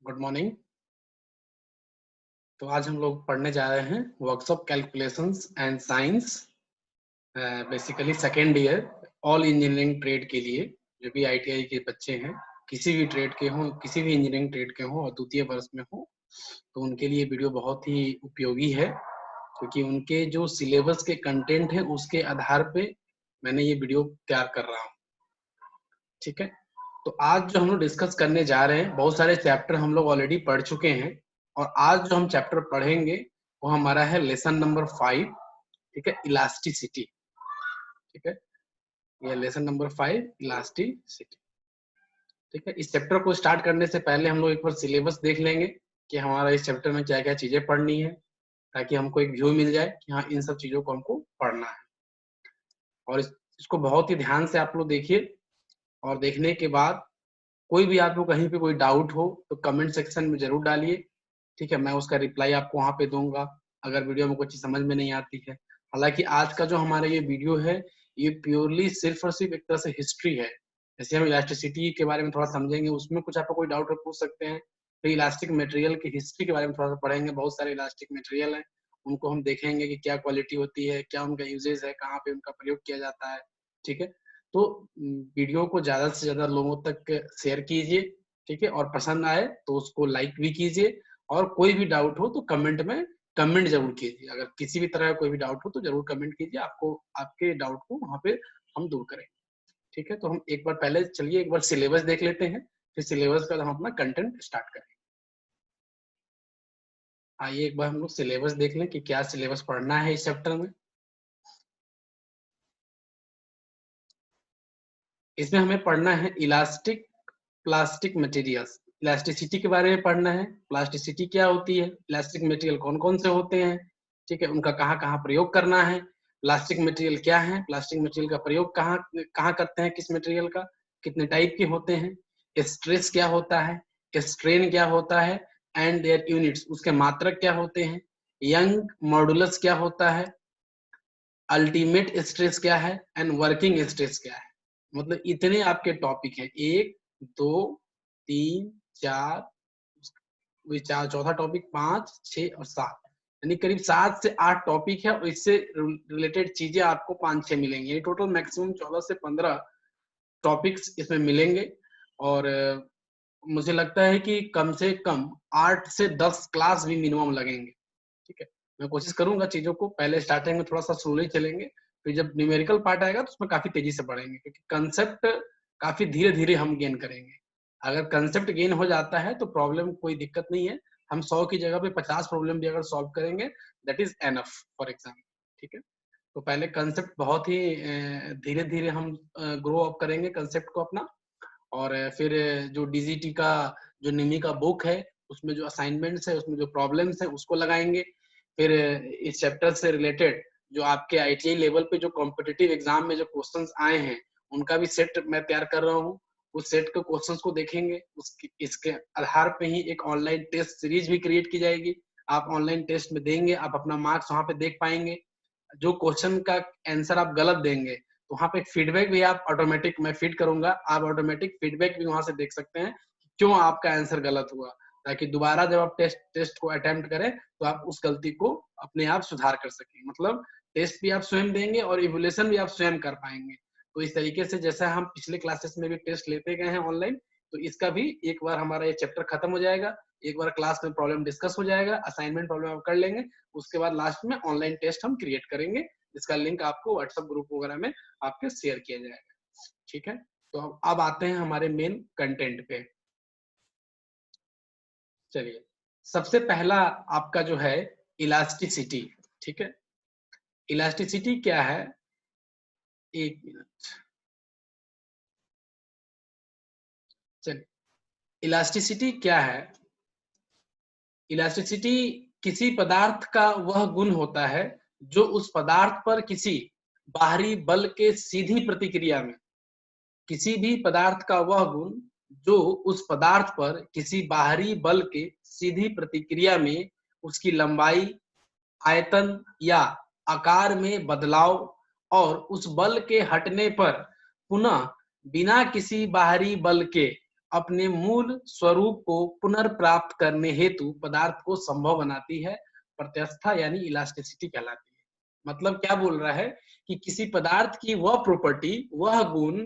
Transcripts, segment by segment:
Good morning. तो आज हम लोग पढ़ने जा रहे हैं workshop calculations and science, basically second year all engineering trade के लिए। जो भी आईटीआई के बच्चे हैं, किसी भी ट्रेड के हों, किसी भी इंजीनियरिंग ट्रेड के हों और द्वितीय वर्ष में हो, तो उनके लिए वीडियो बहुत ही उपयोगी है, क्योंकि उनके जो सिलेबस के कंटेंट है उसके आधार पे मैंने ये वीडियो तैयार कर रहा हूँ। ठीक है, तो आज जो हम लोग डिस्कस करने जा रहे हैं, बहुत सारे चैप्टर हम लोग ऑलरेडी पढ़ चुके हैं और आज जो हम चैप्टर पढ़ेंगे वो हमारा है लेसन नंबर 5। ठीक है, इलास्टिसिटी। ठीक है, ये लेसन नंबर 5 इलास्टिसिटी। ठीक है, इस चैप्टर को स्टार्ट करने से पहले हम लोग एक बार सिलेबस देख लेंगे कि हमारा इस चैप्टर में क्या क्या चीजें पढ़नी है, ताकि हमको एक व्यू मिल जाए कि हाँ, इन सब चीजों को हमको पढ़ना है। और इसको बहुत ही ध्यान से आप लोग देखिए, और देखने के बाद कोई भी आपको कहीं पे कोई डाउट हो तो कमेंट सेक्शन में जरूर डालिए। ठीक है, मैं उसका रिप्लाई आपको वहाँ पे दूंगा अगर वीडियो में कुछ समझ में नहीं आती है। हालांकि आज का जो हमारा ये वीडियो है, ये प्योरली सिर्फ और सिर्फ एक तरह से हिस्ट्री है। जैसे हम इलास्टिसिटी के बारे में थोड़ा समझेंगे, उसमें कुछ आपको कोई डाउट पूछ सकते हैं। फिर इलास्टिक मटेरियल की हिस्ट्री के बारे में थोड़ा सा पढ़ेंगे। बहुत सारे इलास्टिक मटेरियल हैं, उनको हम देखेंगे कि क्या क्वालिटी होती है, क्या उनका यूजेज है, कहाँ पे उनका प्रयोग किया जाता है। ठीक है, तो वीडियो को ज्यादा से ज्यादा लोगों तक शेयर कीजिए। ठीक है, और पसंद आए तो उसको लाइक भी कीजिए, और कोई भी डाउट हो तो कमेंट में कमेंट जरूर कीजिए। अगर किसी भी तरह का कोई भी डाउट हो तो जरूर कमेंट कीजिए, आपको आपके डाउट को वहाँ पे हम दूर करेंगे। ठीक है, तो हम एक बार पहले चलिए एक बार सिलेबस देख लेते हैं, फिर सिलेबस का हम अपना कंटेंट स्टार्ट करेंगे। आइए एक बार हम लोग सिलेबस देख लें कि क्या सिलेबस पढ़ना है इस चैप्टर में। इसमें हमें पढ़ना है इलास्टिक प्लास्टिक मटेरियल्स। इलास्टिसिटी के बारे में पढ़ना है, प्लास्टिसिटी क्या होती है, इलास्टिक मटेरियल कौन कौन से होते हैं। ठीक है, उनका कहाँ कहाँ प्रयोग करना है, प्लास्टिक मटेरियल क्या है, प्लास्टिक मटेरियल का प्रयोग कहाँ कहाँ करते हैं, किस मटेरियल का, कितने टाइप के होते हैं, स्ट्रेस क्या होता है, स्ट्रेन क्या होता है, एंड देयर यूनिट्स, उसके मात्रक क्या होते हैं, यंग मॉडुलस क्या होता है, अल्टीमेट स्ट्रेस क्या है, एंड वर्किंग स्ट्रेस क्या है। मतलब इतने आपके टॉपिक हैं, 1 2 3 4, वही चार, चौथा टॉपिक 5 6 और 7, यानी करीब 7 से 8 टॉपिक है और इससे रिलेटेड चीजें आपको 5-6 मिलेंगी। यानी टोटल मैक्सिमम 14 से 15 टॉपिक्स इसमें मिलेंगे। और मुझे लगता है कि कम से कम 8 से 10 क्लास भी मिनिमम लगेंगे। ठीक है, मैं कोशिश करूंगा चीजों को पहले स्टार्टिंग में थोड़ा सा स्लोली चलेंगे, फिर जब न्यूमेरिकल पार्ट आएगा तो उसमें काफी तेजी से बढ़ेंगे, क्योंकि कंसेप्ट काफी धीरे धीरे हम गेन करेंगे। अगर कंसेप्ट गेन हो जाता है तो प्रॉब्लम कोई दिक्कत नहीं है, हम 100 की जगह पे 50 प्रॉब्लम भी अगर सॉल्व करेंगे, that is enough for example. ठीक है, तो पहले कंसेप्ट बहुत ही धीरे धीरे हम ग्रो अप करेंगे कंसेप्ट को अपना। और फिर जो डीजीटी का, जो निमी का बुक है, उसमें जो असाइनमेंट्स है, उसमें जो प्रॉब्लम्स है उसको लगाएंगे। फिर इस चैप्टर से रिलेटेड जो आपके आईटीआई लेवल पे जो कॉम्पिटिटिव एग्जाम में जो क्वेश्चंस आए हैं, उनका भी सेट मैं तैयार कर रहा हूँ। उस सेट के क्वेश्चंस को देखेंगे, इसके आधार पे ही एक ऑनलाइन टेस्ट सीरीज भी क्रिएट की जाएगी। आप ऑनलाइन टेस्ट में देंगे, आप अपना मार्क्स वहां पे देख पाएंगे। जो क्वेश्चन का आंसर आप गलत देंगे तो वहाँ पे फीडबैक भी आप ऑटोमेटिक मैं फीड करूंगा, आप ऑटोमेटिक फीडबैक भी वहां से देख सकते हैं क्यों आपका आंसर गलत हुआ, ताकि दोबारा जब आप टेस्ट को अटेम्प्ट करें तो आप उस गलती को अपने आप सुधार कर सकें। मतलब टेस्ट भी आप स्वयं देंगे और इवोल्यूशन भी आप स्वयं कर पाएंगे। तो इस तरीके से जैसा हम पिछले क्लासेस में भी टेस्ट लेते गए हैं ऑनलाइन, तो इसका भी एक बार हमारा ये चैप्टर खत्म हो जाएगा, एक बार क्लास में प्रॉब्लम डिस्कस हो जाएगा, असाइनमेंट प्रॉब्लम आप कर लेंगे, उसके बाद लास्ट में ऑनलाइन टेस्ट हम क्रिएट करेंगे, जिसका लिंक आपको व्हाट्सएप ग्रुप वगैरह में आपके शेयर किया जाएगा। ठीक है, तो अब आते हैं हमारे मेन कंटेंट पे। चलिए, सबसे पहला आपका जो है इलास्टिसिटी। ठीक है, इलास्टिसिटी क्या है, एक मिनट। चलिए, इलास्टिसिटी क्या है। इलास्टिसिटी किसी पदार्थ का वह गुण होता है जो उस पदार्थ पर किसी बाहरी बल के सीधी प्रतिक्रिया में, किसी भी पदार्थ का वह गुण जो उस पदार्थ पर किसी बाहरी बल के सीधी प्रतिक्रिया में उसकी लंबाई, आयतन या आकार में बदलाव और उस बल के हटने पर पुनः बिना किसी बाहरी बल के अपने मूल स्वरूप को पुनर्प्राप्त करने हेतु पदार्थ को संभव बनाती है। प्रत्यस्थता यानी इलास्टिसिटी कहलाती है। मतलब क्या बोल रहा है कि किसी पदार्थ की वह प्रॉपर्टी, वह गुण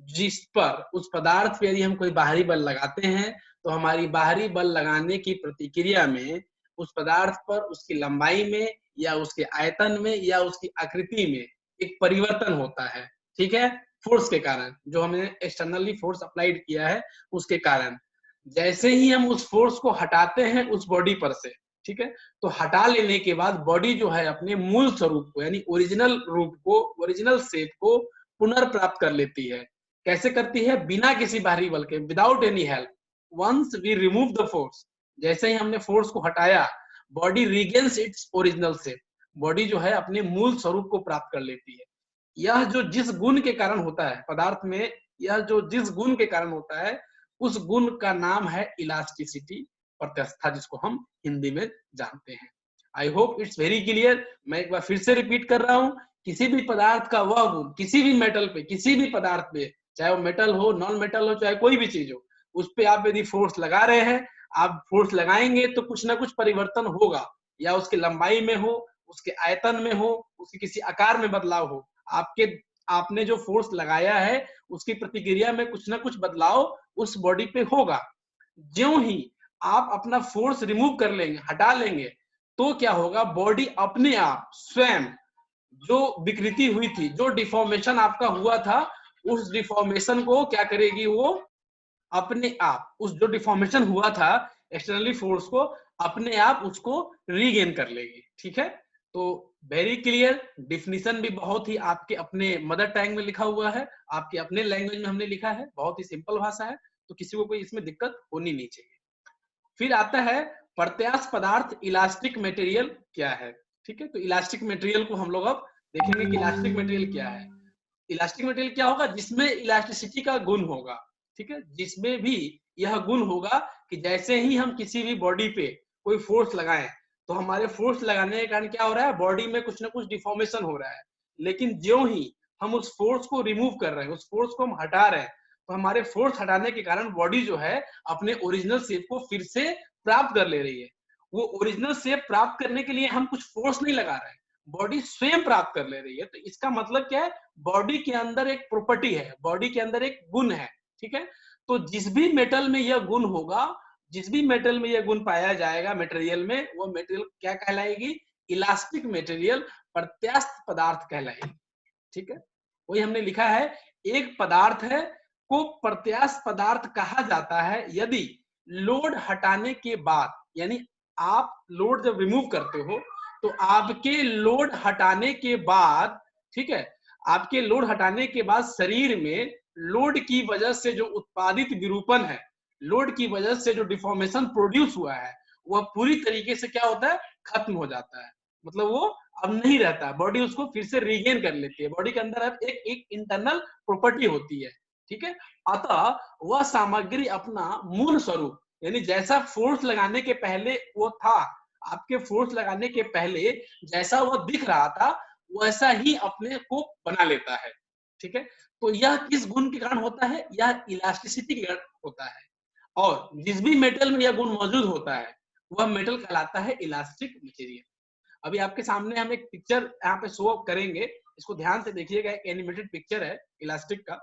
जिस पर उस पदार्थ पे यदि हम कोई बाहरी बल लगाते हैं तो हमारी बाहरी बल लगाने की प्रतिक्रिया में उस पदार्थ पर उसकी लंबाई में या उसके आयतन में या उसकी आकृति में एक परिवर्तन होता है। ठीक है, फोर्स के कारण, जो हमने एक्सटर्नली फोर्स अप्लाइड किया है उसके कारण। जैसे ही हम उस फोर्स को हटाते हैं उस बॉडी पर से, ठीक है, तो हटा लेने के बाद बॉडी जो है अपने मूल स्वरूप को यानी ओरिजिनल रूप को, ओरिजिनल शेप को पुनर्प्राप्त कर लेती है। कैसे करती है? बिना किसी बाहरी बल के, without any help. Once we remove the force, जैसे ही हमने फोर्स को हटाया, body regains its original shape, body जो है अपने मूल स्वरूप को प्राप्त कर लेती है। यह जो जिस गुण के कारण होता है पदार्थ में, यह जो जिस गुण के कारण होता है उस गुण का नाम है इलास्टिसिटी, प्रत्यस्थता, जिसको हम हिंदी में जानते हैं। I hope it's very clear. मैं एक बार फिर से रिपीट कर रहा हूं, किसी भी पदार्थ का वह गुण किसी भी मेटल पे, किसी भी पदार्थ पे, चाहे वो मेटल हो, नॉन मेटल हो, चाहे कोई भी चीज हो, उस पे आप यदि फोर्स लगा रहे हैं, आप फोर्स लगाएंगे तो कुछ ना कुछ परिवर्तन होगा, या उसकी लंबाई में हो, उसके आयतन में हो, उसके किसी आकार में बदलाव हो। आपके आपने जो फोर्स लगाया है उसकी प्रतिक्रिया में कुछ ना कुछ बदलाव उस बॉडी पे होगा। ज्यों ही आप अपना फोर्स रिमूव कर लेंगे, हटा लेंगे, तो क्या होगा? बॉडी अपने आप स्वयं जो विकृति हुई थी, जो डिफॉर्मेशन आपका हुआ था, उस डिफॉर्मेशन को क्या करेगी? वो अपने आप, उस जो डिफॉर्मेशन हुआ था एक्सटर्नली फोर्स को, अपने आप उसको रीगेन कर लेगी। ठीक है, तो वेरी क्लियर। डिफिनीशन भी बहुत ही आपके अपने मदर टंग में लिखा हुआ है, आपके अपने लैंग्वेज में हमने लिखा है, बहुत ही सिंपल भाषा है, तो किसी को कोई इसमें दिक्कत होनी नहीं चाहिए। फिर आता है प्रत्यास्थ पदार्थ, इलास्टिक मटेरियल क्या है। ठीक है, तो इलास्टिक मटेरियल को हम लोग अब देखेंगे कि इलास्टिक मटेरियल क्या है। इलास्टिक मटेरियल क्या होगा? जिसमें इलास्टिसिटी का गुण होगा। ठीक है, जिसमें भी यह गुण होगा कि जैसे ही हम किसी भी बॉडी पे कोई फोर्स लगाएं तो हमारे फोर्स लगाने के कारण क्या हो रहा है? बॉडी में कुछ ना कुछ डिफॉर्मेशन हो रहा है। लेकिन ज्यों ही हम उस फोर्स को रिमूव कर रहे हैं, उस फोर्स को हम हटा रहे हैं, तो हमारे फोर्स हटाने के कारण बॉडी जो है अपने ओरिजिनल शेप को फिर से प्राप्त कर ले रही है। वो ओरिजिनल शेप प्राप्त करने के लिए हम कुछ फोर्स नहीं लगा रहे हैं, बॉडी स्वयं प्राप्त कर ले रही है। तो इसका मतलब क्या है? बॉडी के अंदर एक प्रॉपर्टी है, बॉडी के अंदर एक गुण है। ठीक है, तो जिस भी मेटल में यह गुण होगा, जिस भी मेटल में यह गुण पाया जाएगा मटेरियल में, वो मटेरियल क्या कहलाएगी? इलास्टिक मटेरियल, प्रत्यास्थ पदार्थ कहलाएगी। ठीक है, वही हमने लिखा है, एक पदार्थ है को प्रत्यास्थ पदार्थ कहा जाता है यदि लोड हटाने के बाद, यानी आप लोड जब रिमूव करते हो तो आपके लोड हटाने के बाद, ठीक है, आपके लोड हटाने के बाद शरीर में लोड की वजह से जो उत्पादित विरूपण है, लोड की वजह से जो डिफॉर्मेशन प्रोड्यूस हुआ है, वह पूरी तरीके से क्या होता है? खत्म हो जाता है। मतलब वो अब नहीं रहता, बॉडी उसको फिर से रीगेन कर लेती है। बॉडी के अंदर अब एक इंटरनल प्रॉपर्टी होती है। ठीक है, अतः वह सामग्री अपना मूल स्वरूप, यानी जैसा फोर्स लगाने के पहले वो था, आपके फोर्स लगाने के पहले जैसा वह दिख रहा था, वैसा ही अपने को बना लेता है। ठीक है, तो यह किस गुण के कारण होता है? यह इलास्टिसिटी के कारण होता है। और जिस भी मेटल में यह गुण मौजूद होता है वह मेटल कहलाता है इलास्टिक मटेरियल। अभी आपके सामने हम एक पिक्चर यहाँ पे शो अप करेंगे, इसको ध्यान से देखिएगा। एक एनिमेटेड पिक्चर है इलास्टिक का।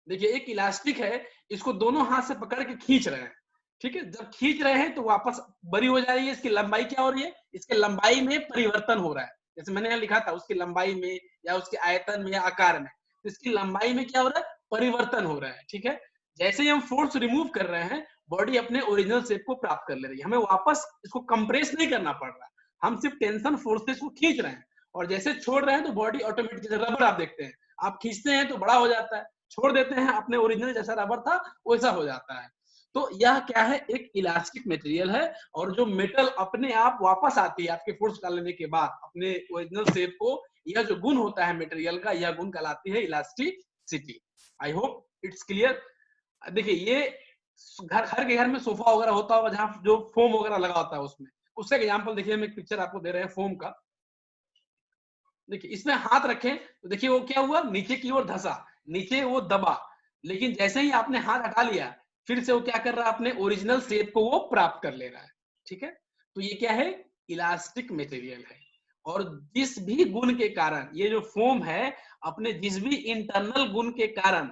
देखिए, एक इलास्टिक है, इसको दोनों हाथ से पकड़ के खींच रहे हैं। ठीक है, जब खींच रहे हैं तो वापस बड़ी हो जा रही है। इसकी लंबाई क्या हो रही है? इसके लंबाई में परिवर्तन हो रहा है। जैसे मैंने यहाँ लिखा था, उसकी लंबाई में या उसके आयतन में या आकार में, तो इसकी लंबाई में क्या हो रहा है? परिवर्तन हो रहा है। ठीक है, जैसे ही हम फोर्स रिमूव कर रहे हैं, बॉडी अपने ओरिजिनल शेप को प्राप्त कर ले रही है। हमें वापस इसको कंप्रेस नहीं करना पड़ रहा, हम सिर्फ टेंशन फोर्स से इसको खींच रहे हैं, और जैसे छोड़ रहे हैं तो बॉडी ऑटोमेटिक, जैसे रबर आप देखते हैं, आप खींचते हैं तो बड़ा हो जाता है, छोड़ देते हैं अपने ओरिजिनल जैसा रबर था वैसा हो जाता है। तो यह क्या है? एक इलास्टिक मटेरियल है, और जो मेटल अपने आप वापस आती है आपके फोर्स डालने के बाद अपने ओरिजिनल शेप को, यह जो गुण होता है मटेरियल का, यह गुण कहलाती है elasticity. I hope it's clear. देखिए, ये हर के घर में सोफा वगैरह होता होगा जहाँ जो फोम वगैरह लगा होता है, उसमें उसका एग्जांपल देखिए, हम एक पिक्चर आपको दे रहे हैं फोम का। देखिए, इसमें हाथ रखें तो देखिए वो क्या हुआ? नीचे की ओर धंसा, नीचे वो दबा, लेकिन जैसे ही आपने हाथ हटा लिया, फिर से वो क्या कर रहा है, अपने ओरिजिनल शेप को वो प्राप्त कर ले रहा है। ठीक है, तो ये क्या है, इलास्टिक मटेरियल है। और जिस भी गुण के कारण ये जो फोम है, अपने जिस भी इंटरनल गुण के कारण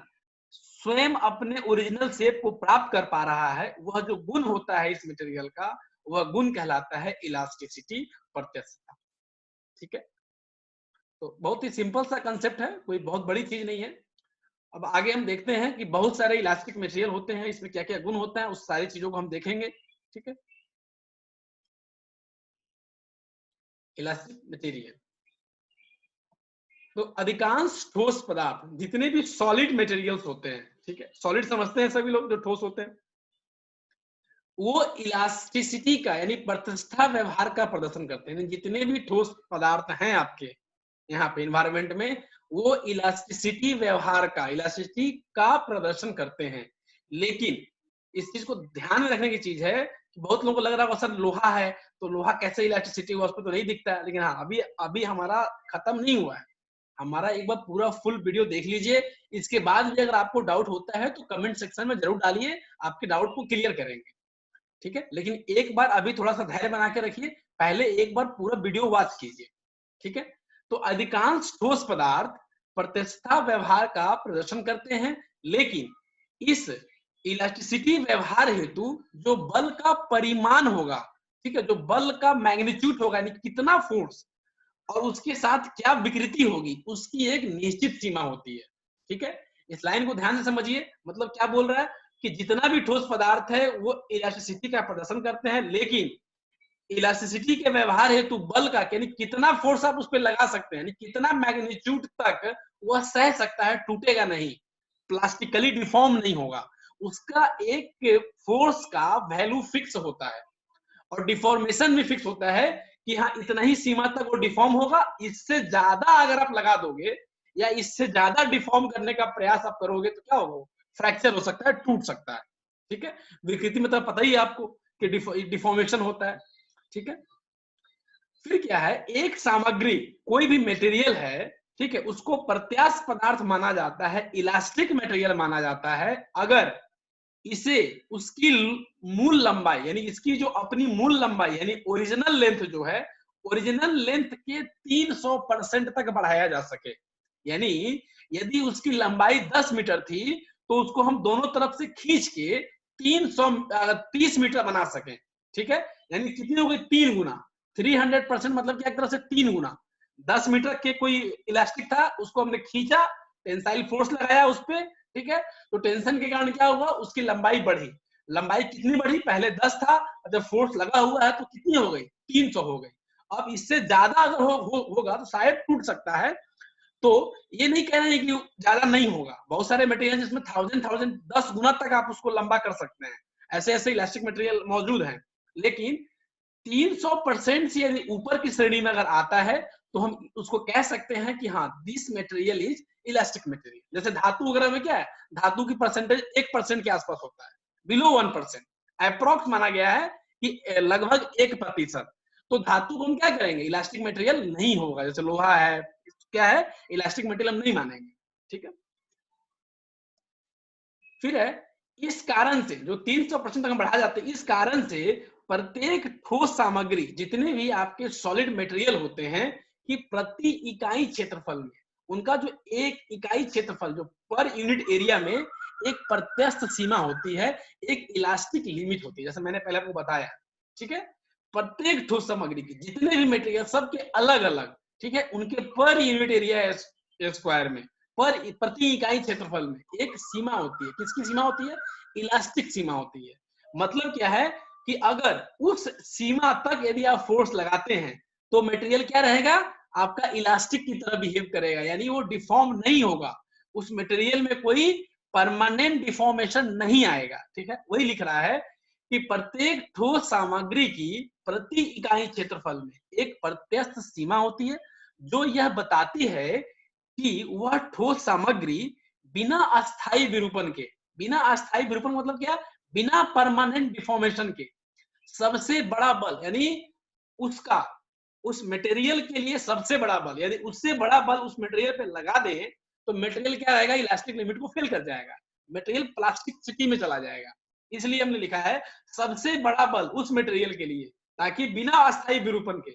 स्वयं अपने ओरिजिनल शेप को प्राप्त कर पा रहा है, वह जो गुण होता है इस मटेरियल का, वह गुण कहलाता है इलास्टिसिटी, प्रत्यास्थता। ठीक है, तो बहुत ही सिंपल सा कंसेप्ट है, कोई बहुत बड़ी चीज नहीं है। अब आगे हम देखते हैं कि बहुत सारे इलास्टिक मटेरियल होते हैं, इसमें क्या क्या गुण होता है, उस सारी चीजों को हम देखेंगे। ठीक है, इलास्टिक मटेरियल, तो अधिकांश ठोस पदार्थ, जितने भी सॉलिड मटेरियल्स होते हैं, ठीक है, सॉलिड समझते हैं सभी लोग जो ठोस होते हैं, वो इलास्टिसिटी का यानी प्रतिष्ठा व्यवहार का प्रदर्शन करते हैं। जितने भी ठोस पदार्थ हैं आपके यहाँ पे इन्वायरमेंट में, वो इलास्टिसिटी व्यवहार का, इलास्टिसिटी का प्रदर्शन करते हैं। लेकिन इस चीज को ध्यान में रखने की चीज है कि बहुत लोगों को लग रहा है सर लोहा है तो लोहा कैसे इलास्टिसिटी हुआ, उस पर तो नहीं दिखता है। लेकिन हाँ, अभी अभी हमारा खत्म नहीं हुआ है, हमारा एक बार पूरा फुल वीडियो देख लीजिए। इसके बाद भी अगर आपको डाउट होता है तो कमेंट सेक्शन में जरूर डालिए, आपके डाउट को क्लियर करेंगे। ठीक है, लेकिन एक बार अभी थोड़ा सा धैर्य बना के रखिए, पहले एक बार पूरा वीडियो वॉच कीजिए। ठीक है, तो अधिकांश ठोस पदार्थ प्रतिष्ठा व्यवहार का प्रदर्शन करते हैं, लेकिन इस इलास्टिसिटी व्यवहार हेतु जो बल का परिमाण होगा, ठीक है, जो बल का मैग्नीट्यूड होगा, यानी कितना फोर्स और उसके साथ क्या विकृति होगी, उसकी एक निश्चित सीमा होती है। ठीक है, इस लाइन को ध्यान से समझिए, मतलब क्या बोल रहा है कि जितना भी ठोस पदार्थ है वो इलास्टिसिटी का प्रदर्शन करते हैं, लेकिन इलास्टिसिटी के व्यवहार हेतु बल का, यानी कितना फोर्स आप उस पर लगा सकते हैं, यानी कितना मैग्नीट्यूड तक वह सह सकता है, टूटेगा नहीं, प्लास्टिकली डिफॉर्म नहीं होगा, उसका एक फोर्स का वैल्यू फिक्स होता है। और डिफॉर्मेशन भी फिक्स होता है कि हाँ इतना ही सीमा तक वो डिफॉर्म होगा, इससे ज्यादा अगर आप लगा दोगे या इससे ज्यादा डिफॉर्म करने का प्रयास आप करोगे तो क्या होगा, फ्रैक्चर हो सकता है, टूट सकता है। ठीक है, विकृति मतलब पता ही है आपको कि डिफॉर्मेशन होता है। ठीक है, फिर क्या है, एक सामग्री, कोई भी मटेरियल है, ठीक है, उसको प्रत्यास्थ पदार्थ माना जाता है, इलास्टिक मटेरियल माना जाता है, अगर इसे उसकी मूल लंबाई, यानी इसकी जो अपनी मूल लंबाई यानी ओरिजिनल लेंथ जो है, ओरिजिनल लेंथ के 300% तक बढ़ाया जा सके। यानी यदि उसकी लंबाई 10 मीटर थी तो उसको हम दोनों तरफ से खींच के 330 मीटर बना सके। ठीक है, यानी कितनी हो गई, 3 गुना, 300% मतलब क्या, एक तरह से 3 गुना। 10 मीटर के कोई इलास्टिक था, उसको हमने खींचा, टेंसाइल फोर्स लगाया उस पर, ठीक है, तो टेंशन के कारण क्या हुआ, उसकी लंबाई बढ़ी। लंबाई कितनी बढ़ी, पहले 10 था, जब फोर्स लगा हुआ है तो कितनी हो गई, 300 हो गई। अब इससे ज्यादा अगर होगा तो शायद टूट सकता है। तो ये नहीं कह रहे हैं कि ज्यादा नहीं होगा, बहुत सारे मटेरियल जिसमें 1000 गुना तक आप उसको लंबा कर सकते हैं, ऐसे ऐसे इलास्टिक मटेरियल मौजूद हैं। लेकिन 300% से यदि ऊपर की श्रेणी में अगर आता है तो हम उसको कह सकते हैं कि हाँ this material is elastic material. जैसे धातु वगैरह में क्या है, धातु की परसेंटेज 1% के आसपास होता है, बिलो 1%, अप्रोक्स माना गया है कि लगभग 1%। तो धातु को हम क्या करेंगे, इलास्टिक मटेरियल नहीं होगा। जैसे लोहा है, क्या है, इलास्टिक मटेरियल हम नहीं मानेंगे। ठीक है, फिर है, इस कारण से जो 300% तक हम बढ़ा जाते हैं, इस कारण से प्रत्येक ठोस सामग्री, जितने भी आपके सॉलिड मटेरियल होते हैं, कि प्रति इकाई क्षेत्रफल में उनका जो एक इकाई क्षेत्रफल, जो पर यूनिट एरिया में एक प्रत्यस्थ सीमा होती है, एक इलास्टिक लिमिट होती है, जैसे मैंने पहले आपको बताया। ठीक है, प्रत्येक ठोस सामग्री की जितने भी मटेरियल सबके अलग अलग, ठीक है, उनके पर यूनिट एरिया स्क्वायर में, पर प्रति इकाई क्षेत्रफल में एक सीमा होती है। किसकी सीमा होती है, इलास्टिक सीमा होती है। मतलब क्या है कि अगर उस सीमा तक यदि आप फोर्स लगाते हैं तो मटेरियल क्या रहेगा, आपका इलास्टिक की तरह बिहेव करेगा, यानी वो डिफॉर्म नहीं होगा, उस मटेरियल में कोई परमानेंट डिफॉर्मेशन नहीं आएगा। ठीक है, वही लिख रहा है कि प्रत्येक ठोस सामग्री की प्रति इकाई क्षेत्रफल में एक प्रत्यस्थ सीमा होती है, जो यह बताती है कि वह ठोस सामग्री बिना अस्थायी विरूपण के, बिना अस्थायी विरूपण मतलब क्या, बिना परमानेंट डिफॉर्मेशन के सबसे बड़ा बल, यानी उसका, उस मटेरियल के लिए सबसे बड़ा बल, यदि उससे बड़ा बल उस मटेरियल पे लगा दे तो मटेरियल क्या रहेगा, इलास्टिक लिमिट को फेल कर जाएगा, मटेरियल प्लास्टिसिटी में चला जाएगा। इसलिए हमने लिखा है सबसे बड़ा बल उस मटेरियल के लिए, ताकि बिना अस्थायी विरूपण के,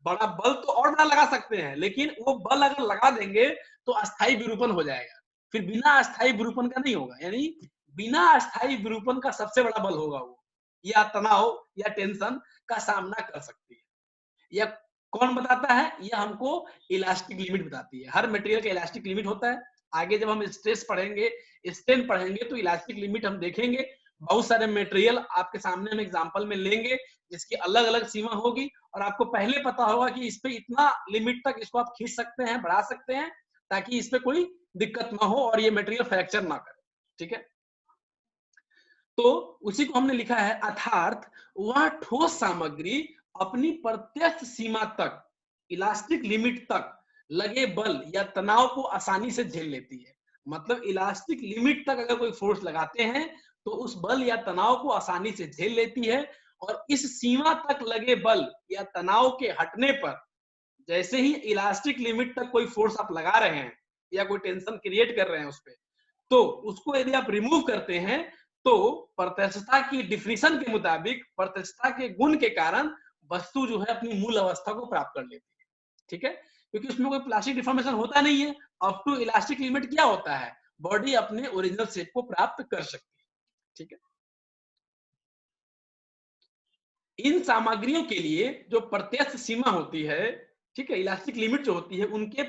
बड़ा बल तो और बड़ा लगा सकते हैं, लेकिन वो बल अगर लगा देंगे तो अस्थायी विरूपण हो जाएगा, फिर बिना अस्थायी विरूपण का नहीं होगा। यानी बिना अस्थायी विरूपण का सबसे बड़ा बल होगा वो, या तनाव या टेंशन का सामना कर सकती है। या कौन बताता है? ये हमको इलास्टिक लिमिट बताती है। हर मटेरियल का इलास्टिक लिमिट होता है। आगे जब हम स्ट्रेस पढ़ेंगे, स्ट्रेन पढ़ेंगे, तो इलास्टिक लिमिट हम देखेंगे। बहुत सारे मटेरियल आपके सामने हम एग्जांपल में लेंगे जिसकी अलग अलग सीमा होगी, और आपको पहले पता होगा कि इस पे इतना लिमिट तक इसको आप खींच सकते हैं, बढ़ा सकते हैं, ताकि इस पे कोई दिक्कत ना हो और ये मटेरियल फ्रैक्चर ना करे। ठीक है, तो उसी को हमने लिखा है, अर्थात वह ठोस सामग्री अपनी प्रत्यक्ष सीमा तक, इलास्टिक लिमिट तक लगे बल या तनाव को आसानी से झेल लेती है। मतलब इलास्टिक लिमिट तक अगर कोई फोर्स लगाते हैं तो उस बल या तनाव को आसानी से झेल लेती है, और इस सीमा तक लगे बल या तनाव के हटने पर, जैसे ही इलास्टिक लिमिट तक कोई फोर्स आप लगा रहे हैं या कोई टेंशन क्रिएट कर रहे हैं उस पर, तो उसको यदि आप रिमूव करते हैं तो प्रत्यक्षता की डिफिनीशन के मुताबिक, प्रत्यक्षता के गुण के कारण वस्तु जो है अपनी मूल अवस्था को प्राप्त कर लेती है। ठीक है, क्योंकि उसमें कोई प्लास्टिक डिफॉर्मेशन होता नहीं है। अप टू इलास्टिक लिमिट क्या होता है? बॉडी अपने ओरिजिनल शेप को प्राप्त कर सकती है। ठीक है, इन सामग्रियों के लिए जो प्रत्यक्ष सीमा होती है, ठीक है, इलास्टिक लिमिट जो होती है, उनके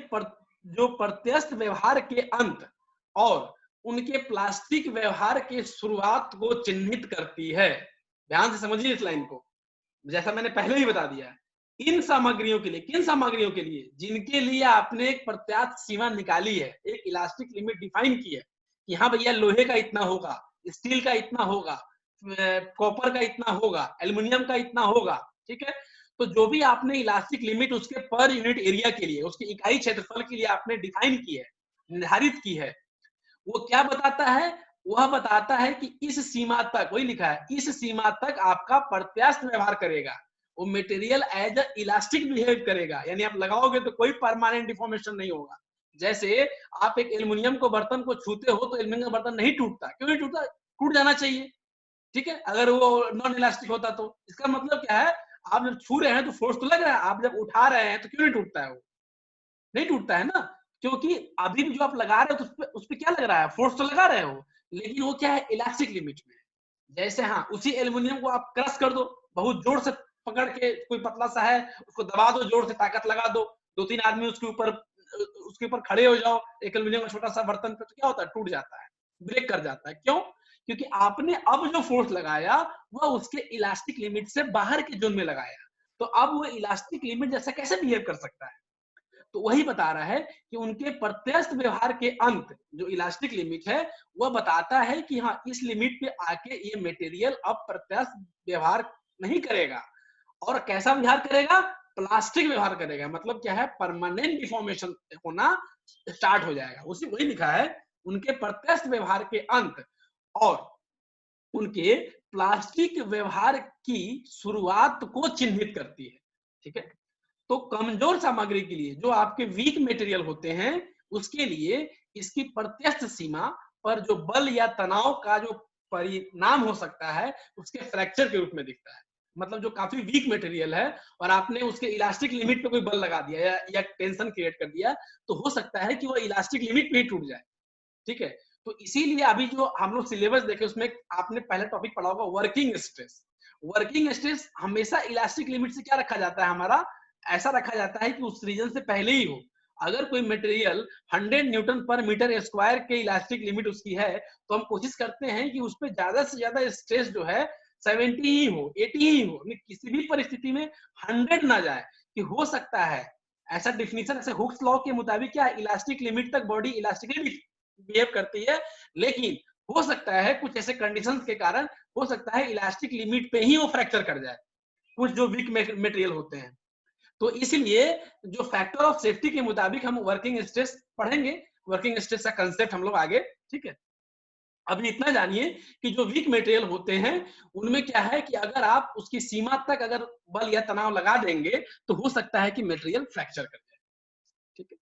जो प्रत्यक्ष व्यवहार के अंत और उनके प्लास्टिक व्यवहार के शुरुआत को चिन्हित करती है। ध्यान से समझिए इस लाइन को, जैसा मैंने पहले ही बता दिया। इन सामग्रियों के लिए, किन सामग्रियों के लिए? जिनके लिए आपने एक प्रत्यास्थ सीमा निकाली है, एक इलास्टिक लिमिट डिफाइन की है कि हाँ भैया लोहे का इतना होगा, स्टील का इतना होगा, कॉपर का इतना होगा, एल्युमिनियम का इतना होगा। ठीक है, तो जो भी आपने इलास्टिक लिमिट उसके पर यूनिट एरिया के लिए, उसके इकाई क्षेत्रफल के लिए आपने डिफाइन की है, निर्धारित की है, वो क्या बताता है? वह बताता है कि इस सीमा तक, वही लिखा है, इस सीमा तक आपका प्रत्यास्थ व्यवहार करेगा, वो material as a elastic behave करेगा। यानी आप लगाओगे तो कोई परमानेंट डिफॉर्मेशन नहीं होगा। जैसे आप एक एल्युमिनियम को बर्तन को छूते हो तो एल्युमिनियम का बर्तन नहीं टूटता। क्यों नहीं टूटता? टूट जाना चाहिए। ठीक है, अगर वो नॉन इलास्टिक होता तो। इसका मतलब क्या है? आप जब छू रहे हैं तो फोर्स तो लग रहा है, आप जब उठा रहे हैं तो क्यों नहीं टूटता है? वो नहीं टूटता है ना, क्योंकि अभी भी जो आप लगा रहे हो तो उस पे क्या लग रहा है? फोर्स तो लगा रहे हो, लेकिन वो क्या है? इलास्टिक लिमिट में। जैसे हाँ, उसी एल्युमिनियम को आप क्रश कर दो, बहुत जोर से पकड़ के, कोई पतला सा है उसको दबा दो, जोर से ताकत लगा दो, 2-3 आदमी उसके ऊपर खड़े हो जाओ एक एल्युमिनियम का छोटा सा बर्तन पे, तो क्या होता है? टूट जाता है, ब्रेक कर जाता है। क्यों? क्योंकि आपने अब जो फोर्स लगाया वह उसके इलास्टिक लिमिट से बाहर के जोन में लगाया। तो अब वो इलास्टिक लिमिट जैसा कैसे बिहेव कर सकता है? तो वही बता रहा है कि उनके प्रत्यस्थ व्यवहार के अंत, जो इलास्टिक लिमिट है, वह बताता है कि हाँ, इस लिमिट पे आके ये मटेरियल अब प्रत्यस्थ व्यवहार नहीं करेगा। और कैसा व्यवहार करेगा? प्लास्टिक व्यवहार करेगा। मतलब क्या है? परमानेंट डिफॉर्मेशन होना स्टार्ट हो जाएगा। उसी वही लिखा है, उनके प्रत्यस्थ व्यवहार के अंत और उनके प्लास्टिक व्यवहार की शुरुआत को चिन्हित करती है। ठीक है, तो कमजोर सामग्री के लिए, जो आपके वीक मटेरियल होते हैं, उसके लिए इसकी प्रत्यक्ष सीमा पर जो बल या तनाव का जो परिणाम हो सकता है, उसके फ्रैक्चर के रूप में दिखता है। मतलब जो काफी वीक मटेरियल है और आपने उसके इलास्टिक लिमिट पे कोई बल लगा दिया या टेंशन क्रिएट कर दिया, तो हो सकता है कि वो इलास्टिक लिमिट पे ही टूट जाए। ठीक है, तो इसीलिए अभी जो हम लोग सिलेबस देखे उसमें आपने पहले टॉपिक पढ़ा होगा, वर्किंग स्ट्रेस। वर्किंग स्ट्रेस हमेशा इलास्टिक लिमिट से क्या रखा जाता है? हमारा ऐसा रखा जाता है कि उस रीजन से पहले ही हो। अगर कोई मटेरियल 100 न्यूटन पर मीटर स्क्वायर के इलास्टिक लिमिट उसकी है, तो हम कोशिश करते हैं कि उस पर ज्यादा से ज्यादा स्ट्रेस जो है 70 ही हो, 80 ही हो, किसी भी परिस्थिति में 100 ना जाए। कि हो सकता है ऐसा डिफिनीशन, ऐसे हुक्स लॉ के मुताबिक क्या, इलास्टिक लिमिट तक बॉडी इलास्टिकली बिहेव करती है, लेकिन हो सकता है कुछ ऐसे कंडीशंस के कारण, हो सकता है इलास्टिक लिमिट पे ही वो फ्रैक्चर कर जाए, कुछ जो वीक मटेरियल होते हैं। तो इसलिए जो फैक्टर ऑफ सेफ्टी के मुताबिक हम वर्किंग स्ट्रेस पढ़ेंगे, वर्किंग स्ट्रेस का कंसेप्ट हम लोग आगे। ठीक है, अभी इतना जानिए कि जो वीक मटेरियल होते हैं उनमें क्या है कि अगर आप उसकी सीमा तक अगर बल या तनाव लगा देंगे तो हो सकता है कि मटेरियल फ्रैक्चर कर जाए। ठीक है,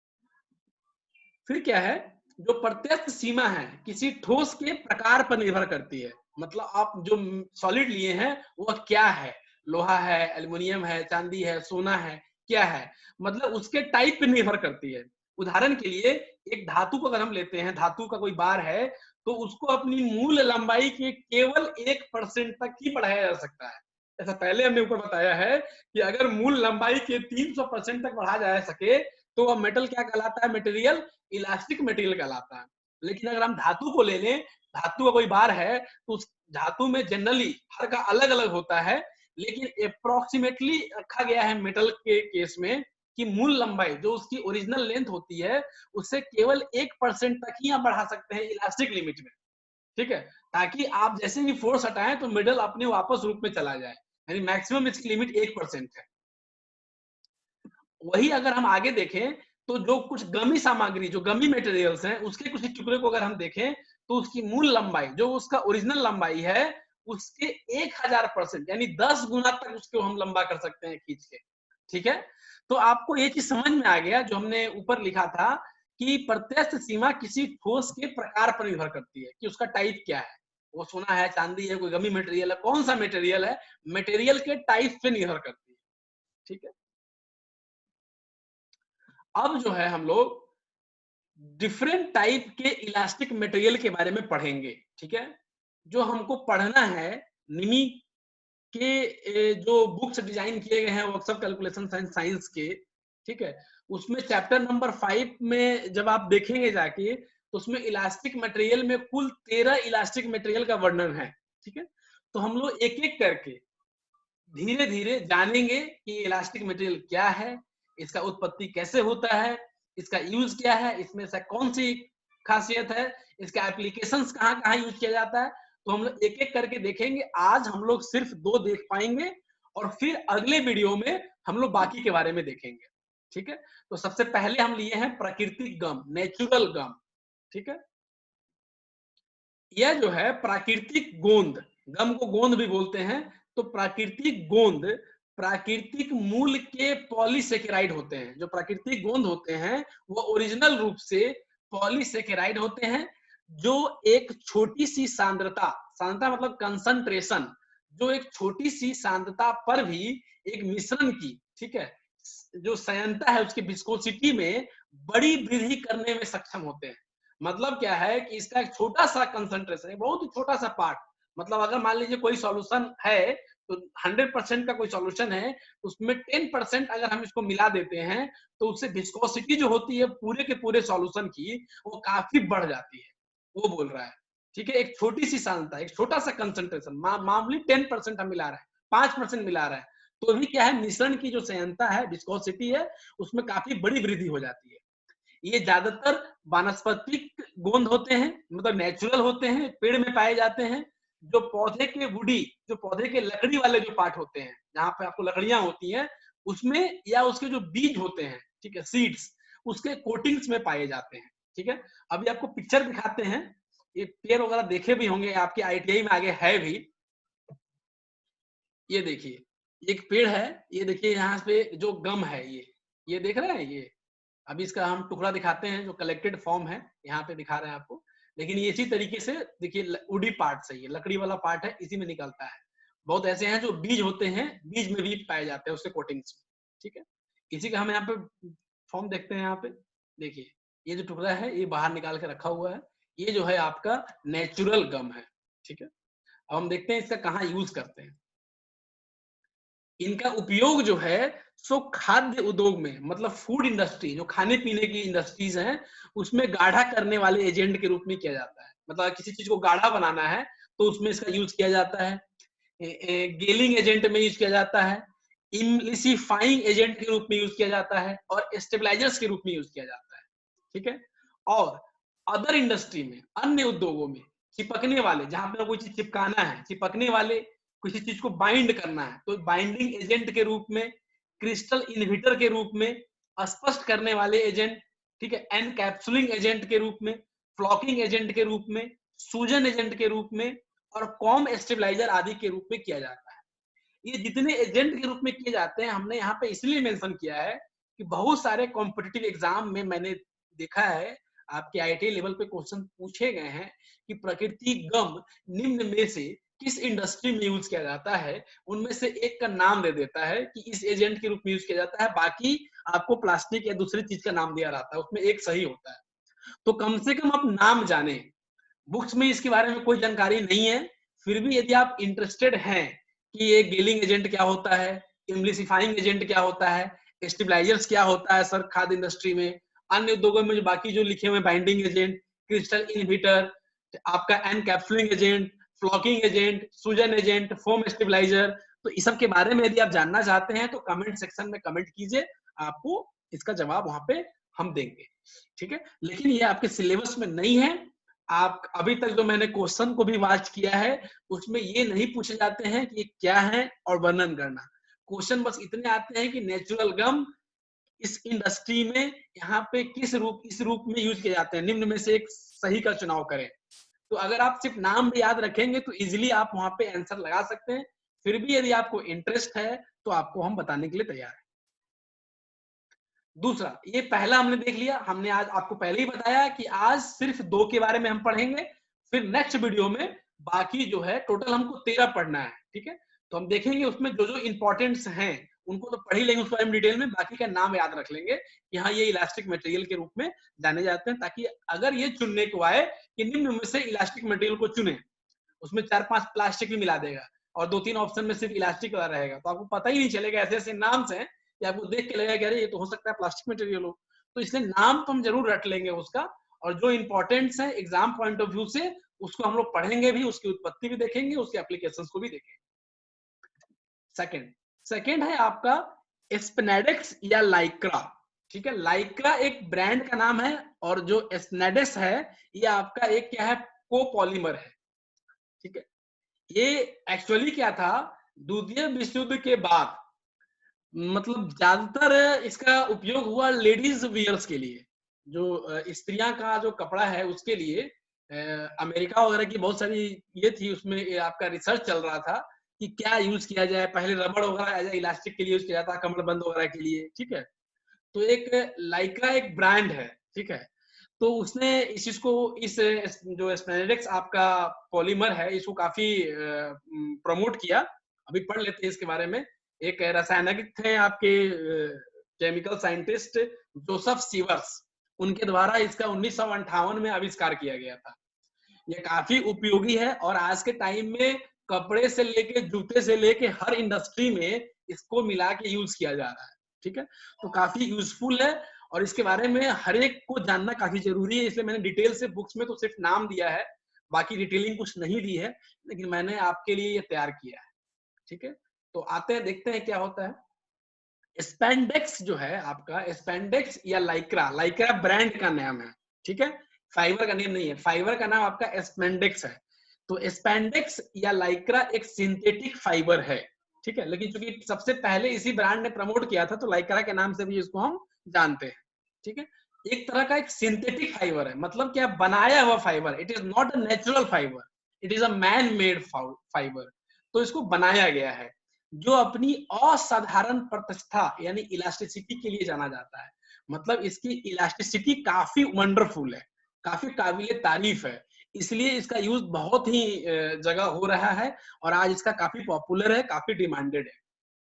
फिर क्या है? जो प्रत्यक्ष सीमा है किसी ठोस के प्रकार पर निर्भर करती है। मतलब आप जो सॉलिड लिए हैं वह क्या है, लोहा है, एल्युमिनियम है, चांदी है, सोना है, क्या है, मतलब उसके टाइप पे निर्भर करती है। उदाहरण के लिए एक धातु को अगर हम लेते हैं, धातु का कोई बार है, तो उसको अपनी मूल लंबाई के केवल 1% तक ही बढ़ाया जा सकता है। ऐसा पहले हमने ऊपर बताया है कि अगर मूल लंबाई के 300% तक बढ़ाया जा सके तो वह मेटल क्या कहलाता है, मटेरियल इलास्टिक मटेरियल कहलाता है। लेकिन अगर हम धातु को ले लें, धातु का कोई बार है तो उस धातु में जनरली हर का अलग अलग होता है, लेकिन अप्रोक्सीमेटली रखा गया है मेटल के केस में कि मूल लंबाई जो उसकी ओरिजिनल लेंथ होती है उससे केवल 1% तक ही आप बढ़ा सकते हैं इलास्टिक लिमिट में, ठीक है, ताकि आप जैसे ही फोर्स हटाएं तो मेटल अपने वापस रूप में चला जाए, यानी मैक्सिमम इसकी लिमिट 1% है। वही अगर हम आगे देखें तो जो कुछ गमी सामग्री, जो गमी मटेरियल्स हैं, उसके कुछ टुकड़े को अगर हम देखें तो उसकी मूल लंबाई जो उसका ओरिजिनल लंबाई है उसके 1000% यानी 10 गुना तक उसको हम लंबा कर सकते हैं खींच के, ठीक है। तो आपको ये चीज समझ में आ गया जो हमने ऊपर लिखा था कि प्रत्यक्ष सीमा किसी ठोस के प्रकार पर निर्भर करती है कि उसका टाइप क्या है, वो सोना है, चांदी है, कोई गमी मटेरियल है, कौन सा मटेरियल है, मटेरियल के टाइप पे निर्भर करती है, ठीक है। अब जो है हम लोग डिफरेंट टाइप के इलास्टिक मटेरियल के बारे में पढ़ेंगे, ठीक है। जो हमको पढ़ना है निमी के जो बुक्स डिजाइन किए गए हैं वर्कशॉप कैलकुलेशन साइंस के, ठीक है, उसमें चैप्टर नंबर 5 में जब आप देखेंगे जाके तो उसमें इलास्टिक मटेरियल में कुल 13 इलास्टिक मटेरियल का वर्णन है, ठीक है। तो हम लोग एक एक करके धीरे धीरे जानेंगे कि इलास्टिक मटेरियल क्या है, इसका उत्पत्ति कैसे होता है, इसका यूज क्या है, इसमें से कौन सी खासियत है, इसका एप्लीकेशंस कहाँ कहाँ यूज किया जाता है। तो हम लोग एक एक करके देखेंगे। आज हम लोग सिर्फ 2 देख पाएंगे और फिर अगले वीडियो में हम लोग बाकी के बारे में देखेंगे, ठीक है। तो सबसे पहले हम लिए हैं प्राकृतिक गम, नेचुरल गम, ठीक है। यह जो है प्राकृतिक गोंद, गम को गोंद भी बोलते हैं, तो प्राकृतिक गोंद प्राकृतिक मूल के पॉलीसेकेराइड होते हैं। जो प्राकृतिक गोंद होते हैं वो ओरिजिनल रूप से पॉलीसेकेराइड होते हैं, जो एक छोटी सी सांद्रता, सांद्रता मतलब कंसंट्रेशन, जो एक छोटी सी सांद्रता पर भी एक मिश्रण की, ठीक है, जो संयंत्रता है उसकी विस्कोसिटी में बड़ी वृद्धि करने में सक्षम होते हैं। मतलब क्या है कि इसका एक छोटा सा कंसंट्रेशन है, बहुत ही छोटा सा पार्ट, मतलब अगर मान लीजिए कोई सॉल्यूशन है तो 100% का कोई सॉल्यूशन है, उसमें 10% अगर हम इसको मिला देते हैं तो उससे विस्कोसिटी जो होती है पूरे के पूरे सॉल्यूशन की वो काफी बढ़ जाती है, वो बोल रहा है, ठीक है। एक छोटी सी सांद्रता, एक छोटा सा कंसंट्रेशन, मामूली 10% हम मिला रहे हैं, 5% मिला रहे हैं, तो भी क्या है, मिश्रण की जो संयंत्रता है, विस्कोसिटी है, उसमें काफी बड़ी वृद्धि हो जाती है। ये ज्यादातर वानस्पतिक गोंद होते हैं, मतलब नेचुरल होते हैं, पेड़ में पाए जाते हैं। जो पौधे के वुडी, जो पौधे के लकड़ी वाले जो पार्ट होते हैं, जहाँ पे आपको लकड़ियां होती हैं, उसमें या उसके जो बीज होते हैं, ठीक है, सीड्स, उसके कोटिंग्स में पाए जाते हैं, ठीक है। अभी आपको पिक्चर दिखाते हैं, ये पेड़ वगैरह देखे भी होंगे आपके आईटीआई में आगे है भी। ये देखिए, एक पेड़ है, ये देखिए यहाँ पे जो गम है, ये देख रहे हैं ये। अभी इसका हम टुकड़ा दिखाते हैं जो कलेक्टेड फॉर्म है, यहाँ पे दिखा रहे हैं आपको। लेकिन ये इसी तरीके से देखिए वुडी पार्ट से, ये लकड़ी वाला पार्ट है, इसी में निकलता है। बहुत ऐसे हैं जो बीज होते हैं, बीज में भी पाए जाते हैं उसके कोटिंग्स में, ठीक है। इसी का हम यहाँ पे फॉर्म देखते हैं, यहाँ पे देखिए ये जो टुकड़ा है ये बाहर निकाल के रखा हुआ है, ये जो है आपका नेचुरल गम है, ठीक है। अब हम देखते हैं इसका कहाँ यूज करते हैं। इनका उपयोग जो है सो खाद्य उद्योग में, मतलब फूड इंडस्ट्री, जो खाने पीने की इंडस्ट्रीज हैं, उसमें गाढ़ा करने वाले एजेंट के रूप में किया जाता है। मतलब किसी चीज को गाढ़ा बनाना है तो उसमें इसका यूज किया जाता है। गेलिंग एजेंट में यूज किया जाता है, इमलिसिफाइंग एजेंट के रूप में यूज किया जाता है, और स्टेबलाइजर्स के रूप में यूज किया जाता है, ठीक है। और अदर इंडस्ट्री में, अन्य उद्योगों में चिपकने वाले, जहां पे कोई चीज चिपकाना है, चिपकने वाले, किसी चीज को बाइंड करना है तो बाइंडिंग एजेंट के रूप में, क्रिस्टल इनहिबिटर के रूप में, स्पष्ट करने वाले एजेंट, ठीक है, एनकैप्सुलिंग एजेंट के रूप में, फ्लॉकिंग एजेंट के रूप में, सूजन एजेंट के रूप में, और कॉम स्टेबलाइजर आदि के रूप में किया जाता है। ये जितने एजेंट के रूप में किए जाते हैं हमने यहाँ पे इसलिए मेंशन किया है कि बहुत सारे कॉम्पिटिटिव एग्जाम में मैंने देखा है, आपके आईटी लेवल पे क्वेश्चन पूछे गए हैं कि प्रकृति गम निम्न में से किस इंडस्ट्री में यूज किया जाता है, उनमें से एक का नाम दे देता है कि इस एजेंट के रूप में यूज किया जाता है, बाकी आपको प्लास्टिक या दूसरी चीज का नाम दिया रहता है, उसमें एक सही होता है। तो कम से कम आप नाम जाने, बुक्स में इसके बारे में कोई जानकारी नहीं है, फिर भी यदि आप इंटरेस्टेड हैं कि ये गेलिंग एजेंट क्या होता है, इम्लिसिफाइंग एजेंट क्या होता है, स्टेबलाइजर्स क्या होता है सर खाद्य इंडस्ट्री में, अन्य उद्योगों में जो बाकी जो लिखे हुए बाइंडिंग एजेंट, क्रिस्टल इनहिबिटर, आपका एनकैप्सुलिंग एजेंट, फ्लॉकिंग एजेंट, सूजन एजेंट, फोम स्टेबलाइजर, तो इस सब के बारे में यदि आप जानना चाहते हैं तो कमेंट सेक्शन में कमेंट कीजिए, आपको इसका जवाब वहां पे हम देंगे। ठीक है, लेकिन ये आपके सिलेबस में नहीं है। आप अभी तक जो मैंने क्वेश्चन को भी वॉच किया है उसमें ये नहीं पूछे जाते हैं कि ये क्या है और वर्णन करना। क्वेश्चन बस इतने आते हैं कि नेचुरल गम इस इंडस्ट्री में यहाँ पे इस रूप में यूज किए जाते हैं, निम्न में से एक सही का चुनाव करें। तो अगर आप सिर्फ नाम भी याद रखेंगे तो इजिली आप वहां पे आंसर लगा सकते हैं। फिर भी यदि आपको इंटरेस्ट है तो आपको हम बताने के लिए तैयार है। दूसरा, ये पहला हमने देख लिया, हमने आज आपको पहले ही बताया कि आज सिर्फ 2 के बारे में हम पढ़ेंगे, फिर नेक्स्ट वीडियो में बाकी जो है टोटल हमको 13 पढ़ना है। ठीक है, तो हम देखेंगे उसमें जो जो इंपॉर्टेंट्स हैं उनको तो पढ़ ही लेंगे, उसके बारे में डिटेल में, बाकी का नाम याद रख लेंगे कि हाँ ये इलास्टिक मटेरियल के रूप में जाने जाते हैं, ताकि अगर ये चुनने को आए कि निम्न में से इलास्टिक मटेरियल को चुने, उसमें 4-5 प्लास्टिक भी मिला देगा और 2-3 ऑप्शन में सिर्फ इलास्टिक वाला रहेगा, तो आपको पता ही नहीं चलेगा, ऐसे ऐसे नाम से कि आपको देख के लगेगा कि अरे ये तो हो सकता है प्लास्टिक मटेरियल हो। तो इसलिए नाम तो हम जरूर रट लेंगे उसका, और जो इंपॉर्टेंट्स है एग्जाम पॉइंट ऑफ व्यू से उसको हम लोग पढ़ेंगे भी, उसकी उत्पत्ति भी देखेंगे, उसके एप्लीकेशन को भी देखेंगे। सेकेंड है आपका स्पिनेडेक्स या लाइक्रा। ठीक है, लाइक्रा एक ब्रांड का नाम है और जो स्पिनेडेक्स है ये आपका एक क्या है, कोपॉलीमर है। ठीक है, ये एक्चुअली क्या था, द्वितीय विश्व युद्ध के बाद मतलब ज्यादातर इसका उपयोग हुआ लेडीज वियर्स के लिए, जो स्त्रियां का जो कपड़ा है उसके लिए। अमेरिका वगैरह की बहुत सारी ये थी, उसमें आपका रिसर्च चल रहा था कि क्या यूज किया जाए। पहले रबड़ वगैरह एज इलास्टिक के लिए यूज किया जाता, कमरबंद वगैरह के लिए। ठीक है, तो एक लाइक्रा एक ब्रांड है। ठीक है, तो उसने इस चीज को, इस जो स्पेनेडेक्स आपका पॉलीमर है इसको काफी प्रमोट किया। अभी पढ़ लेते हैं इसके बारे में। एक रासायनिक थे आपके केमिकल साइंटिस्ट जोसेफ सीवर्स, उनके द्वारा इसका 1958 में आविष्कार किया गया था। ये काफी उपयोगी है और आज के टाइम में कपड़े से लेके जूते से लेके हर इंडस्ट्री में इसको मिला के यूज किया जा रहा है। ठीक है, तो काफी यूजफुल है और इसके बारे में हर एक को जानना काफी जरूरी है, इसलिए मैंने डिटेल से बुक्स में तो सिर्फ नाम दिया है, बाकी डिटेलिंग कुछ नहीं दी है, लेकिन मैंने आपके लिए ये तैयार किया है। ठीक है, तो आते हैं देखते हैं क्या होता है। स्पेंडेक्स जो है आपका, स्पेंडेक्स या लाइक्रा, लाइक्रा ब्रांड का नाम है। ठीक है, फाइबर का नेम नहीं है, फाइबर का नाम आपका स्पेंडेक्स है। तो स्पेंडेक्स या लाइक्रा एक सिंथेटिक फाइबर है। ठीक है, लेकिन चूंकि सबसे पहले इसी ब्रांड ने प्रमोट किया था तो लाइक्रा के नाम से भी इसको हम जानते हैं। ठीक है, एक तरह का एक सिंथेटिक फाइबर है, मतलब क्या, बनाया हुआ fibre. It is not a natural fibre, it is a man made fibre. तो इसको बनाया गया है, जो अपनी असाधारण प्रतिष्ठा यानी इलास्टिसिटी के लिए जाना जाता है। मतलब इसकी इलास्टिसिटी काफी वंडरफुल है, काफी काबिले तारीफ है, इसलिए इसका यूज बहुत ही जगह हो रहा है और आज इसका काफी पॉपुलर है, काफी डिमांडेड है।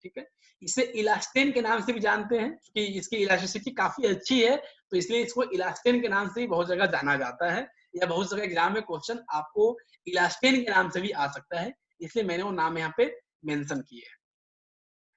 ठीक है, इसे इलास्टेन के नाम से भी जानते हैं कि इसकी इलास्टिसिटी काफी अच्छी है, तो इसलिए इसको इलास्टेन के नाम से भी बहुत जगह जाना जाता है, या बहुत जगह एग्जाम में क्वेश्चन आपको इलास्टेन के नाम से भी आ सकता है, इसलिए मैंने वो नाम यहाँ पे मेंशन किए है।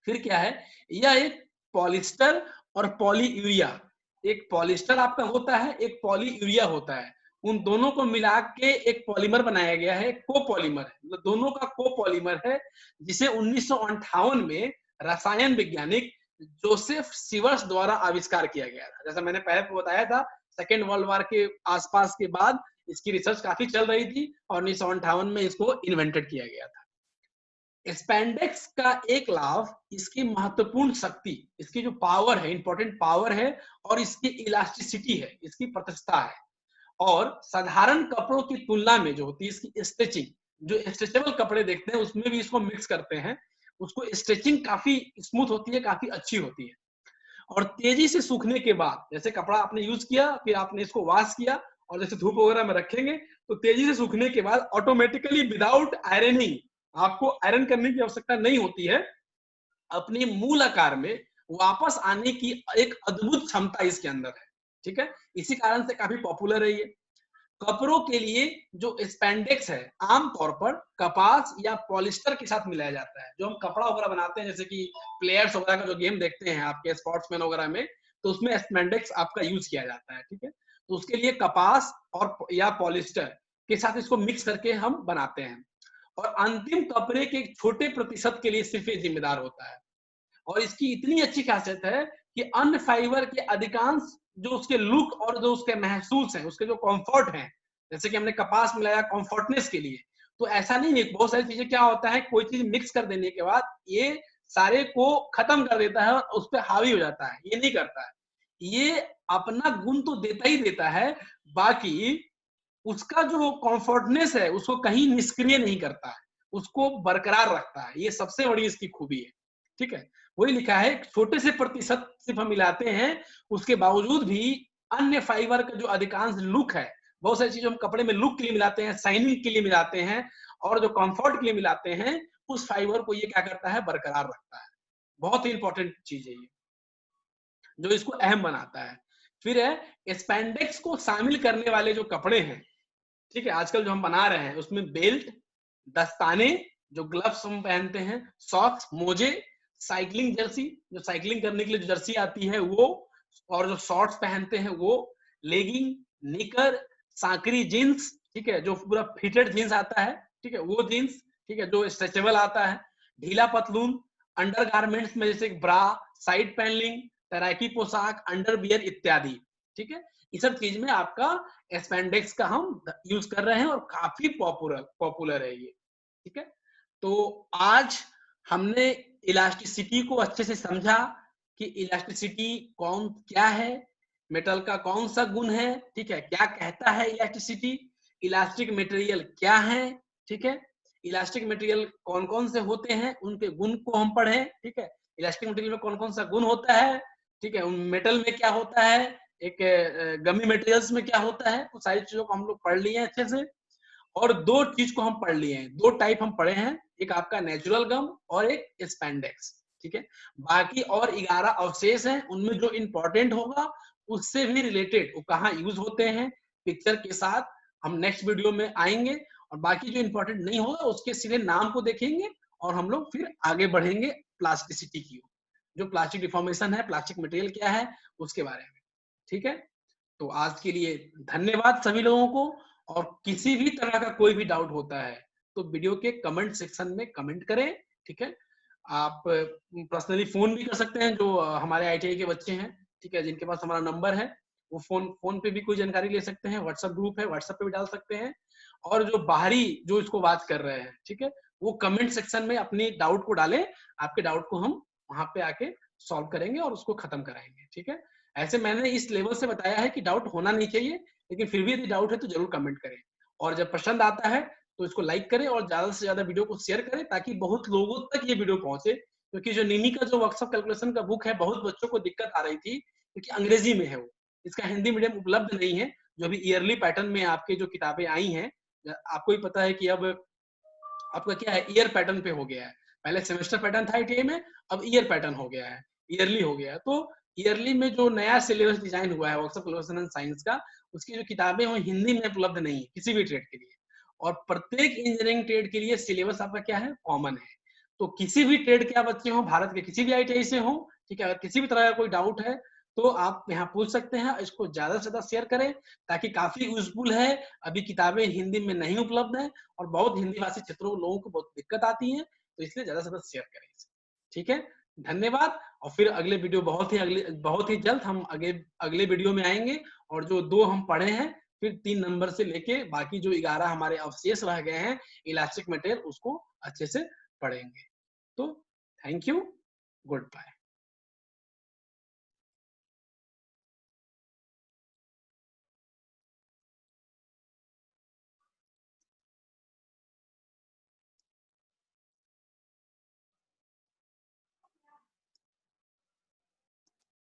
फिर क्या है, यह एक पॉलिस्टर और पॉलीयूरिया, एक पॉलिस्टर आपका होता है, एक पॉलीयूरिया होता है, उन दोनों को मिला के एक पॉलीमर बनाया गया है, कोपॉलीमर है, मतलब दोनों का कोपॉलीमर है, जिसे 1958 में रसायन वैज्ञानिक जोसेफ सीवर्स द्वारा आविष्कार किया गया था। जैसा मैंने पहले बताया था, सेकेंड वर्ल्ड वॉर के आसपास के बाद इसकी रिसर्च काफी चल रही थी और 1958 में इसको इन्वेंटेड किया गया था। स्पेंडेक्स का एक लाभ इसकी महत्वपूर्ण शक्ति, इसकी जो पावर है, इंपॉर्टेंट पावर है, और इसकी इलास्टिसिटी है, इसकी प्रतिष्ठा है। और साधारण कपड़ों की तुलना में जो होती है इसकी स्ट्रेचिंग, जो स्ट्रेचेबल कपड़े देखते हैं उसमें भी इसको मिक्स करते हैं, उसको स्ट्रेचिंग काफी स्मूथ होती है, काफी अच्छी होती है। और तेजी से सूखने के बाद, जैसे कपड़ा आपने यूज किया, फिर आपने इसको वॉश किया और जैसे धूप वगैरह में रखेंगे तो तेजी से सूखने के बाद ऑटोमेटिकली विदाउट आयरनिंग, आपको आयरन करने की आवश्यकता नहीं होती है, अपने मूल आकार में वापस आने की एक अद्भुत क्षमता इसके अंदर है। ठीक है, इसी कारण से काफी पॉपुलर है ये। कपड़ों के लिए जो स्पैंडेक्स है आमतौर पर कपास या पॉलिस्टर के साथ मिलाया जाता है। जो हम कपड़ा वगैरह बनाते हैं, जैसे कि प्लेयर्स वगैरह का जो गेम देखते हैं आपके स्पोर्ट्समैन वगैरह में, तो उसमें स्पैंडेक्स आपका यूज किया जाता है। ठीक है, तो उसके लिए कपास और या पॉलिस्टर के साथ इसको मिक्स करके हम बनाते हैं, और अंतिम कपड़े के एक छोटे प्रतिशत के लिए सिर्फ ये जिम्मेदार होता है। और इसकी इतनी अच्छी खासियत है कि अन्य फाइबर के अधिकांश जो उसके लुक और जो उसके महसूस है, उसके जो कंफर्ट है, जैसे कि हमने कपास मिलाया कंफर्टनेस के लिए, तो ऐसा नहीं है। बहुत सारी चीजें क्या होता है, कोई चीज मिक्स कर देने के बाद ये सारे को खत्म कर देता है और उस पर हावी हो जाता है, ये नहीं करता है। ये अपना गुण तो देता ही देता है, बाकी उसका जो कंफर्टनेस है उसको कहीं निष्क्रिय नहीं करता है, उसको बरकरार रखता है। ये सबसे बड़ी इसकी खूबी है। ठीक है, वही लिखा है छोटे से प्रतिशत सिर्फ हम मिलाते हैं, उसके बावजूद भी अन्य फाइबर का जो अधिकांश लुक है, बहुत सारी चीजें हम कपड़े में लुक के लिए मिलाते हैं, शाइनिंग के लिए मिलाते हैं, और जो कंफर्ट के लिए मिलाते हैं, उस फाइबर को ये क्या करता है, बरकरार रखता है। बहुत ही इंपॉर्टेंट चीज है ये, जो इसको अहम बनाता है। फिर है स्पैंडेक्स को शामिल करने वाले जो कपड़े हैं, ठीक है, आजकल जो हम बना रहे हैं, उसमें बेल्ट, दस्ताने, जो ग्लव्स हम पहनते हैं, सॉक्स, मोजे, साइकिलिंग जर्सी, जो साइकिलिंग करने के लिए जो जर्सी आती है वो, और जो शॉर्ट्स पहनते हैं वो, लेगिंग, निकर, साकरी जींस, ठीक है, जो पूरा फिटेड जींस आता है, ठीक है, वो जींस, ठीक है, जो स्ट्रेचेबल आता है, ढीला पतलून, अंडर गारमेंट्स में जैसे ब्रा, साइड पैनलिंग, तैराकी पोशाक, अंडरवियर इत्यादि। ठीक है, इस सब चीज में आपका स्पैंडेक्स का हम यूज कर रहे हैं और काफी पॉपुलर है ये। ठीक है, तो आज हमने इलास्टिसिटी को अच्छे से समझा कि इलास्टिसिटी कौन क्या है, मेटल का कौन सा गुण है, ठीक है, क्या कहता है इलास्टिसिटी, इलास्टिक मटेरियल क्या है, ठीक है, इलास्टिक मटेरियल कौन कौन से होते हैं, उनके गुण को हम पढ़े, ठीक है, इलास्टिक मटेरियल में कौन कौन सा गुण होता है, ठीक है, मेटल में क्या होता है, एक गमी मटेरियल्स में क्या होता है, वो सारी चीजों को हम लोग पढ़ लिए हैं अच्छे से। और दो चीज को हम पढ़ लिए हैं, दो टाइप हम पढ़े हैं, एक आपका नेचुरल गम और एक स्पैंडेक्स। ठीक है, बाकी और 11 अवशेष हैं, उनमें जो इंपॉर्टेंट होगा उससे भी रिलेटेड वो कहाँ यूज होते हैं पिक्चर के साथ हम नेक्स्ट वीडियो में आएंगे, और बाकी जो इंपॉर्टेंट नहीं होगा उसके सीधे नाम को देखेंगे और हम लोग फिर आगे बढ़ेंगे प्लास्टिसिटी की, जो प्लास्टिक डिफॉर्मेशन है, प्लास्टिक मटेरियल क्या है, उसके बारे में। ठीक है, तो आज के लिए धन्यवाद सभी लोगों को, और किसी भी तरह का कोई भी डाउट होता है तो वीडियो के कमेंट सेक्शन में कमेंट करें। ठीक है, आप पर्सनली फोन भी कर सकते हैं, जो हमारे आईटीआई के बच्चे हैं, ठीक है, जिनके पास हमारा नंबर है, वो फोन पे भी कोई जानकारी ले सकते हैं, व्हाट्सएप ग्रुप है, व्हाट्सएप पे भी डाल सकते हैं। और जो बाहरी जो इसको बात कर रहे हैं, ठीक है, वो कमेंट सेक्शन में अपनी डाउट को डालें, आपके डाउट को हम वहां पे आके सॉल्व करेंगे और उसको खत्म कराएंगे। ठीक है, ऐसे मैंने इस लेवल से बताया है कि डाउट होना नहीं चाहिए, लेकिन फिर भी यदि डाउट है तो जरूर कमेंट करें, और जब पसंद आता है तो इसको लाइक करें और ज्यादा से ज्यादा वीडियो को शेयर करें, ताकि बहुत लोगों तक ये वीडियो पहुंचे। क्योंकि जो निमी का जो वर्कशॉप कैलकुलेशन का बुक है, बहुत बच्चों को दिक्कत आ रही थी क्योंकि अंग्रेजी में है वो, इसका हिंदी मीडियम उपलब्ध नहीं है। जो अभी ईयरली पैटर्न में आपके जो किताबें आई हैं, आपको ही पता है कि अब आपका क्या है, ईयर पैटर्न पे हो गया है। पहले सेमेस्टर पैटर्न था आईटीआई में, अब ईयर पैटर्न हो गया है, ईयरली हो गया है। तो ईयरली में जो नया सिलेबस डिजाइन हुआ है वर्कशॉप कैलकुलेशन एंड साइंस का, उसकी जो किताबें वो हिंदी में उपलब्ध नहीं है किसी भी ट्रेड के लिए, और प्रत्येक इंजीनियरिंग ट्रेड के लिए सिलेबस आपका क्या है, कॉमन है। तो किसी भी ट्रेड के आप बच्चे हो, भारत के किसी भी आईटीआई से हो, ठीक है, अगर किसी भी तरह का कोई डाउट है तो आप यहाँ पूछ सकते हैं। इसको ज्यादा से ज्यादा शेयर करें ताकि काफी यूजफुल है। अभी किताबें हिंदी में नहीं उपलब्ध है और बहुत हिंदी भाषी क्षेत्रों में लोगों को बहुत दिक्कत आती है, तो इसलिए ज्यादा से ज्यादा शेयर करें इसे। ठीक है, धन्यवाद। और फिर अगले वीडियो बहुत ही जल्द हम अगले वीडियो में आएंगे, और जो दो हम पढ़े हैं फिर 3 नंबर से लेके बाकी जो 11 हमारे अवशेष रह गए हैं इलास्टिक मटेरियल, उसको अच्छे से पढ़ेंगे। तो थैंक यू, गुड बाय।